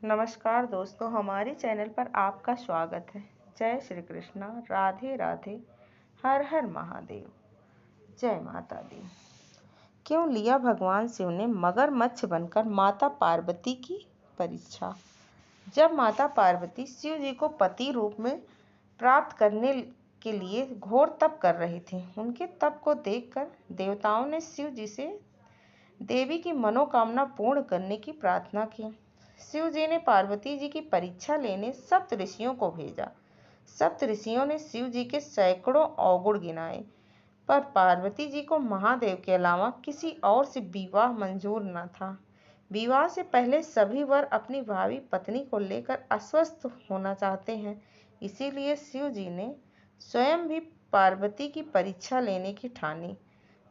नमस्कार दोस्तों, हमारे चैनल पर आपका स्वागत है। जय श्री कृष्णा, राधे राधे, हर हर महादेव, जय माता दी। क्यों लिया भगवान शिव ने मगरमच्छ बनकर माता पार्वती की परीक्षा। जब माता पार्वती शिव जी को पति रूप में प्राप्त करने के लिए घोर तप कर रही थी, उनके तप को देखकर देवताओं ने शिव जी से देवी की मनोकामना पूर्ण करने की प्रार्थना की। शिव जी ने पार्वती जी की परीक्षा लेने सप्त ऋषियों को भेजा। सप्त ऋषियों ने शिव जी के सैकड़ों अवगुण गिनाए, पर पार्वती जी को महादेव के अलावा किसी और से विवाह मंजूर न था। विवाह से पहले सभी वर अपनी भावी पत्नी को लेकर अस्वस्थ होना चाहते हैं, इसीलिए शिव जी ने स्वयं भी पार्वती की परीक्षा लेने की ठानी।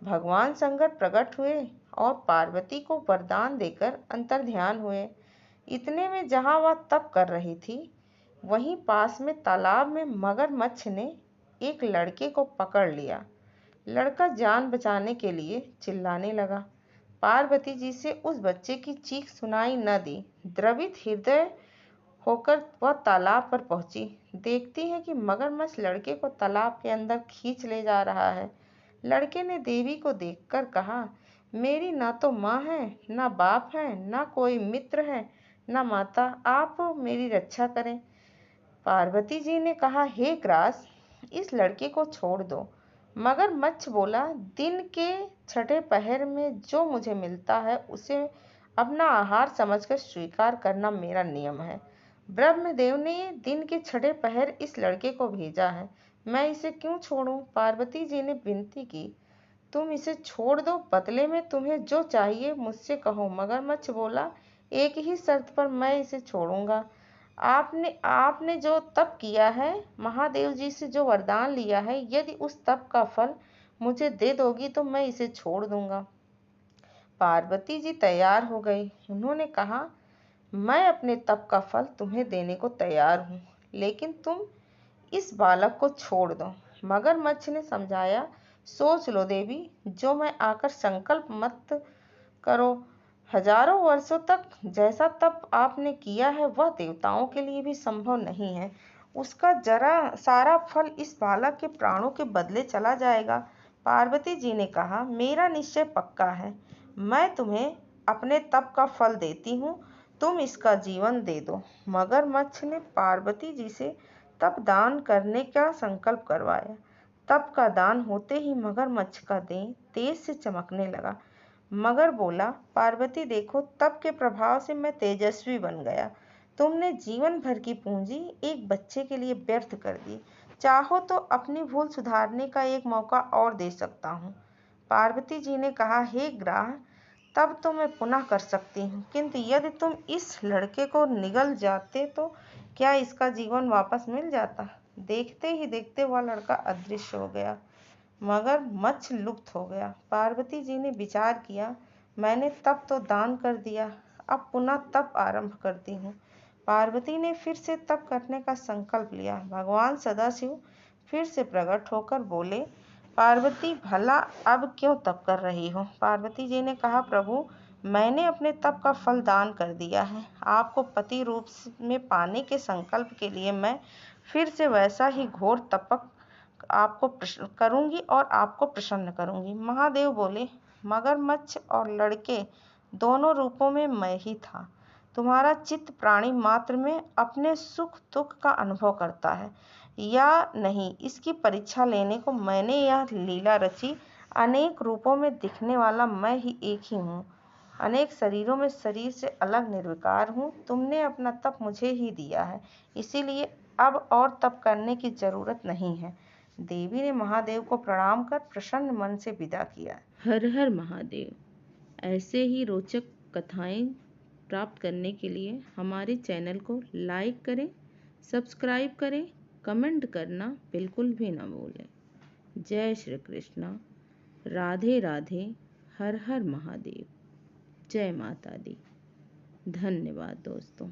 भगवान शंकर प्रकट हुए और पार्वती को वरदान देकर अंतर्ध्यान हुए। इतने में जहां वह तप कर रही थी, वहीं पास में तालाब में मगरमच्छ ने एक लड़के को पकड़ लिया। लड़का जान बचाने के लिए चिल्लाने लगा। पार्वती जी से उस बच्चे की चीख सुनाई न दी। द्रवित हृदय होकर वह तालाब पर पहुंची। देखती है कि मगरमच्छ लड़के को तालाब के अंदर खींच ले जा रहा है। लड़के ने देवी को देखकर कहा, मेरी ना तो माँ है, ना बाप है, ना कोई मित्र है, ना माता, आप मेरी रक्षा करें। पार्वती जी ने कहा, हे ग्रास, इस लड़के को छोड़ दो। मगरमच्छ बोला, दिन के छठे पहर में जो मुझे मिलता है उसे अपना आहार समझकर स्वीकार करना मेरा नियम है। ब्रह्मदेव ने दिन के छठे पहर इस लड़के को भेजा है, मैं इसे क्यों छोड़ूं? पार्वती जी ने विनती की, तुम इसे छोड़ दो, बदले में तुम्हें जो चाहिए मुझसे कहो। मगरमच्छ बोला, एक ही शर्त पर मैं इसे छोड़ूंगा। आपने जो तप किया है, महादेव जी से जो वरदान लिया है, यदि उस तप का फल मुझे दे दोगी तो मैं इसे छोड़ दूंगा। पार्वती जी तैयार हो गई। उन्होंने कहा, मैं अपने तप का फल तुम्हें देने को तैयार हूँ, लेकिन तुम इस बालक को छोड़ दो। मगरमच्छ ने समझाया, सोच लो देवी, जो मैं आकर संकल्प मत करो। हजारों वर्षों तक जैसा तप आपने किया है वह देवताओं के लिए भी संभव नहीं है। उसका जरा सारा फल इस बालक के प्राणों के बदले चला जाएगा। पार्वती जी ने कहा, मेरा निश्चय पक्का है, मैं तुम्हें अपने तप का फल देती हूँ, तुम इसका जीवन दे दो। मगरमच्छ ने पार्वती जी से तप दान करने का संकल्प करवाया। तप का दान होते ही मगरमच्छ का देह तेज से चमकने लगा। मगर बोला, पार्वती देखो, तप के प्रभाव से मैं तेजस्वी बन गया। तुमने जीवन भर की पूंजी एक बच्चे के लिए व्यर्थ कर दी। चाहो तो अपनी भूल सुधारने का एक मौका और दे सकता हूँ। पार्वती जी ने कहा, हे ग्राह, तब तो मैं पुनः कर सकती हूँ, किंतु यदि तुम इस लड़के को निगल जाते तो क्या इसका जीवन वापस मिल जाता? देखते ही देखते वह लड़का अदृश्य हो गया। मगरमच्छ लुप्त हो गया। पार्वती जी ने विचार किया, मैंने तप तो दान कर दिया, अब पुनः तप आरंभ करती हूँ। पार्वती ने फिर से तप करने का संकल्प लिया। भगवान सदाशिव फिर से प्रकट होकर बोले, पार्वती भला अब क्यों तप कर रही हो? पार्वती जी ने कहा, प्रभु, मैंने अपने तप का फल दान कर दिया है। आपको पति रूप में पाने के संकल्प के लिए मैं फिर से वैसा ही घोर तपक आपको करूंगी और आपको प्रसन्न करूंगी। महादेव बोले, मगरमच्छ और लड़के दोनों रूपों में मैं ही था। तुम्हारा चित्त प्राणी मात्र में अपने सुख दुख का अनुभव करता है या नहीं, इसकी परीक्षा लेने को मैंने यह लीला रची। अनेक रूपों में दिखने वाला मैं ही एक ही हूँ, अनेक शरीरों में शरीर से अलग निर्विकार हूँ। तुमने अपना तप मुझे ही दिया है, इसीलिए अब और तप करने की जरूरत नहीं है। देवी ने महादेव को प्रणाम कर प्रसन्न मन से विदा किया। हर हर महादेव। ऐसे ही रोचक कथाएं प्राप्त करने के लिए हमारे चैनल को लाइक करें, सब्सक्राइब करें, कमेंट करना बिल्कुल भी ना भूलें। जय श्री कृष्णा, राधे राधे, हर हर महादेव, जय माता दी। धन्यवाद दोस्तों।